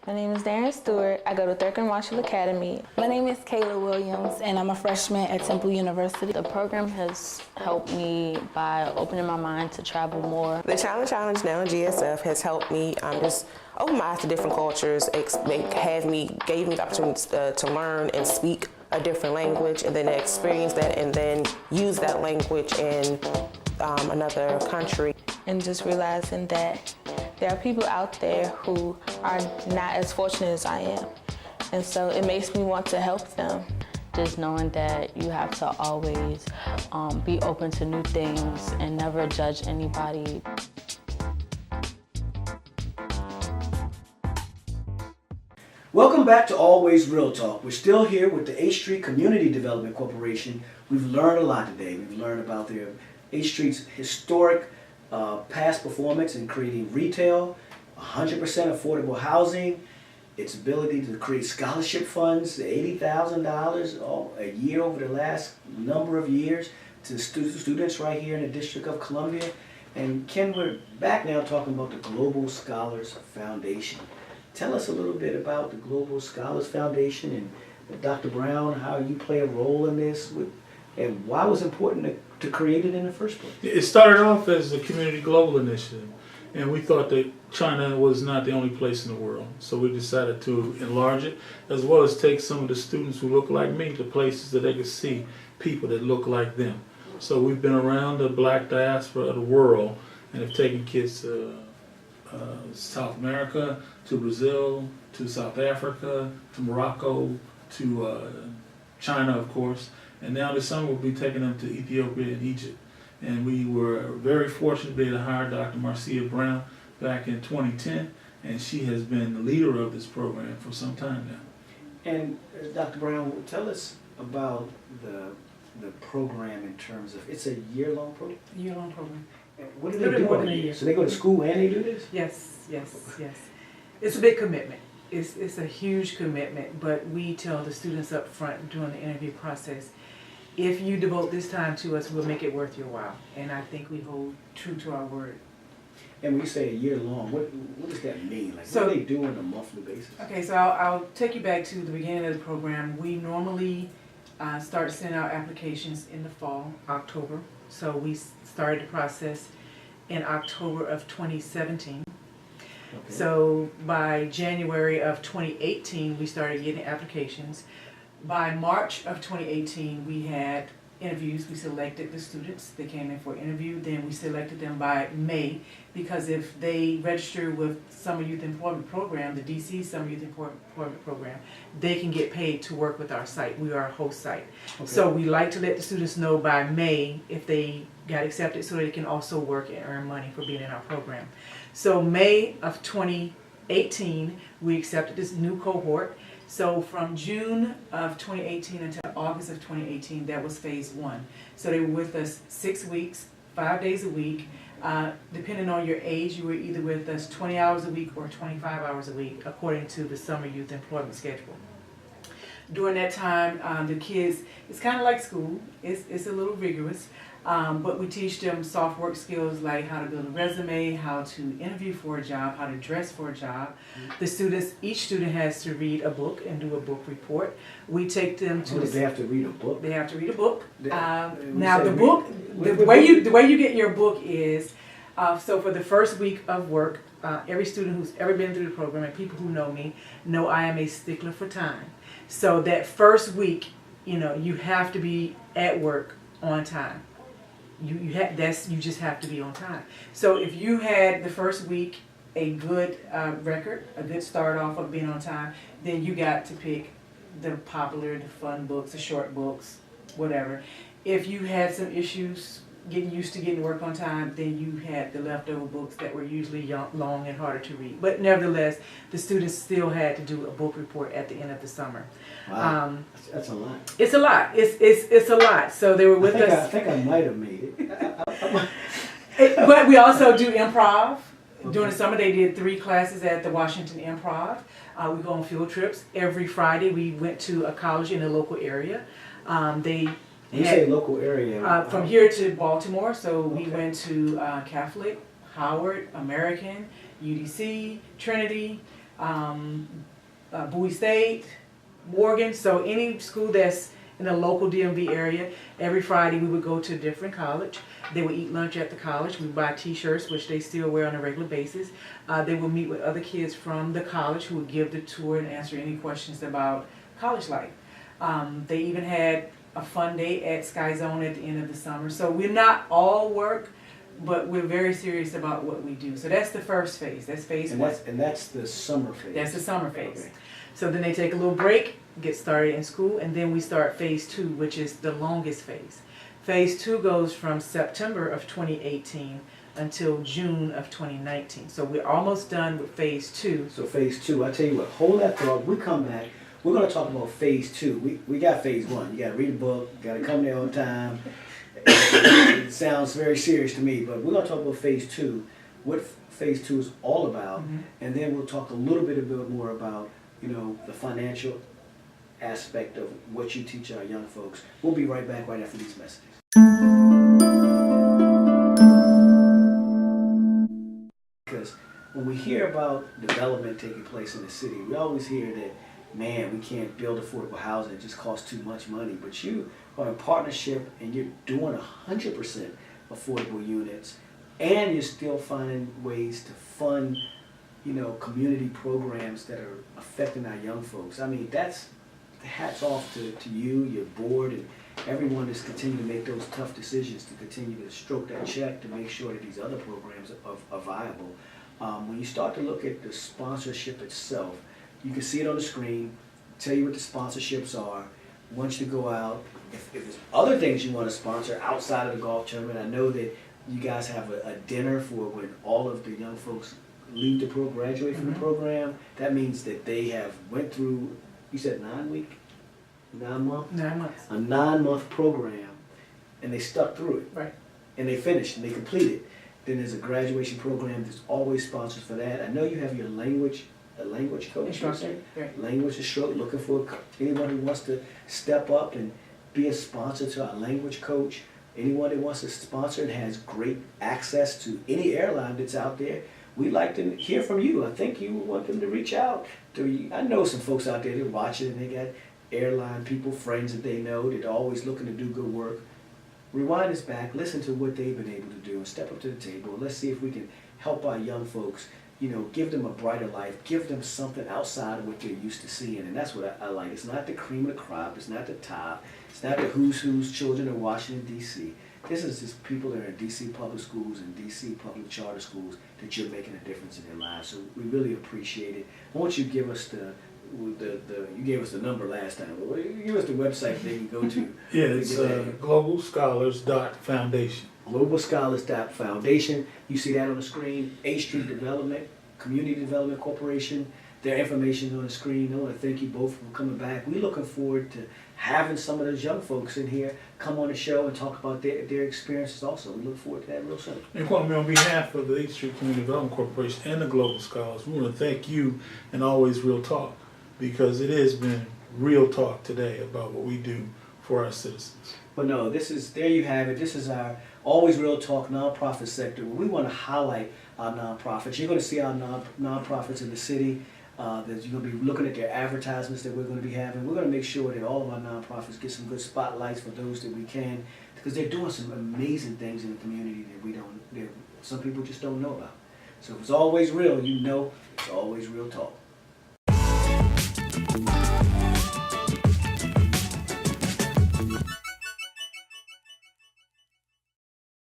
My name is Darren Stewart. I go to Thurkin Marshall Academy. My name is Kayla Williams, and I'm a freshman at Temple University. The program has helped me by opening my mind to travel more. The Challenge now in GSF has helped me just open my eyes to different cultures, gave me the opportunity to learn and speak a different language, and then experience that and then use that language in another country. And just realizing that there are people out there who are not as fortunate as I am. And so it makes me want to help them. Just knowing that you have to always be open to new things and never judge anybody. Welcome back to Always Real Talk. We're still here with the H Street Community Development Corporation. We've learned a lot today. We've learned about their H Street's historic past performance in creating retail, 100% affordable housing, its ability to create scholarship funds, $80,000 a year over the last number of years to students right here in the District of Columbia. And Ken, we're back now talking about the Global Scholars Foundation. Tell us a little bit about the Global Scholars Foundation and Dr. Brown, how you play a role in this, and why it was important to create it in the first place. It started off as a community global initiative, and we thought that China was not the only place in the world. So we decided to enlarge it, as well as take some of the students who look like me to places that they could see people that look like them. So we've been around the black diaspora of the world and have taken kids to South America, to Brazil, to South Africa, to Morocco, to China, of course. And now this summer we'll be taking them to Ethiopia and Egypt. And we were very fortunate to be able to hire Dr. Marcia Brown back in 2010, and she has been the leader of this program for some time now. And Dr. Brown, tell us about the program in terms of, it's a year-long program? Year-long program. What do they do on a year? So they go to school and they do this? Yes. It's a big commitment. It's a huge commitment, but we tell the students up front during the interview process, if you devote this time to us, we'll make it worth your while. And I think we hold true to our word. And when you say a year long, what does that mean? Like, So, what do they do on a monthly basis? Okay, so I'll take you back to the beginning of the program. We normally start sending out applications in the fall, October. So we started the process in October of 2017. Okay. So by January of 2018, we started getting applications. By March of 2018, we had interviews. We selected the students. They came in for an interview. Then we selected them by May, because if they register with Summer Youth Employment Program, the DC Summer Youth Employment Program, they can get paid to work with our site. We are a host site. Okay. So we like to let the students know by May if they got accepted, so they can also work and earn money for being in our program. So May of 2018, we accepted this new cohort. So from June of 2018 until August of 2018, that was phase one. So they were with us 6 weeks, 5 days a week. Depending on your age, you were either with us 20 hours a week or 25 hours a week, according to the Summer Youth Employment Schedule. During that time, the kids, it's kind of like school. It's a little rigorous, but we teach them soft work skills like how to build a resume, how to interview for a job, how to dress for a job. The students, each student has to read a book and do a book report. We take them to. They have to read a book. They have to read a book. Now the book, the way you get your book is, so for the first week of work, every student who's ever been through the program and people who know me know I am a stickler for time. So that first week, you have to be at work on time. You just have to be on time. So if you had the first week a good record, a good start off of being on time, then you got to pick the popular, the fun books, the short books, whatever. If you had some issues getting used to getting to work on time, then you had the leftover books that were usually long and harder to read. But nevertheless, the students still had to do a book report at the end of the summer. Wow, that's a lot. It's a lot. It's a lot. So they were with us. I think I might have made it. But we also do improv. Okay. During the summer, they did 3 classes at the Washington Improv. We go on field trips. Every Friday, we went to a college in the local area. You say local area? From here to Baltimore. So we went to Catholic, Howard, American, UDC, Trinity, Bowie State, Morgan. So any school that's in the local DMV area, every Friday we would go to a different college. They would eat lunch at the college. We buy t-shirts, which they still wear on a regular basis. They would meet with other kids from the college who would give the tour and answer any questions about college life. They even had a fun day at Sky Zone at the end of the summer. So we're not all work, but we're very serious about what we do. So that's the first phase. That's phase one. And that's the summer phase. That's the summer phase. Okay. So then they take a little break, get started in school, and then we start phase two, which is the longest phase. Phase two goes from September of 2018 until June of 2019. So we're almost done with phase two. So phase two, I tell you what, hold that thought. We come back. We're going to talk about phase two. We got phase one. You got to read a book. You got to come there on time. It sounds very serious to me, but we're going to talk about phase two, what phase two is all about, and then we'll talk a little bit more about, you know, the financial aspect of what you teach our young folks. We'll be right back right after these messages. Because when we hear about development taking place in the city, we always hear that, man, we can't build affordable housing, it just costs too much money. But you are in partnership and you're doing 100% affordable units, and you're still finding ways to fund, you know, community programs that are affecting our young folks. I mean, that's hats off to you, your board, and everyone that's continuing to make those tough decisions to continue to stroke that check to make sure that these other programs are viable. When you start to look at the sponsorship itself, you can see it on the screen, tell you what the sponsorships are. Want you to go out. If there's other things you want to sponsor outside of the golf tournament, I know that you guys have a dinner for when all of the young folks leave the program, graduate from the program. That means that they have went through, you said 9 months? 9 months. A 9-month program, and they stuck through it. Right. And they finished and they completed. Then there's a graduation program. There's always sponsors for that. I know you have your language coach. Instructor. Right. Language instructor, looking for anyone who wants to step up and be a sponsor to our language coach. Anyone that wants to sponsor and has great access to any airline that's out there, we'd like to hear from you. I think you want them to reach out to you. I know some folks out there that watch it and they got airline people, friends that they know that are always looking to do good work. Rewind this back, listen to what they've been able to do, and step up to the table. Let's see if we can help our young folks, you know, give them a brighter life, give them something outside of what they're used to seeing. And that's what I like. It's not the cream of the crop. It's not the top. It's not the who's children in Washington, D.C. This is just people that are in D.C. public schools and D.C. public charter schools that you're making a difference in their lives. So we really appreciate it. I want you to give us you gave us the number last time. Give us the website they can go to. Yeah, it's globalscholars.foundation. globalscholars.foundation. You see that on the screen. A Street Development, Community Development Corporation. Their information is on the screen. I want to thank you both for coming back. We're looking forward to having some of those young folks in here come on the show and talk about their experiences also. We look forward to that real soon. And Kwame, on behalf of the 8th Street Community Development Corporation and the Global Scholars, we want to thank you and Always Real Talk, because it has been real talk today about what we do for our citizens. But no, there you have it. This is our Always Real Talk nonprofit sector. We want to highlight our nonprofits. You're going to see our nonprofits in the city. That you're going to be looking at their advertisements that we're going to be having. We're going to make sure that all of our nonprofits get some good spotlights for those that we can, because they're doing some amazing things in the community that some people just don't know about. So if it's always real, you know it's always real talk.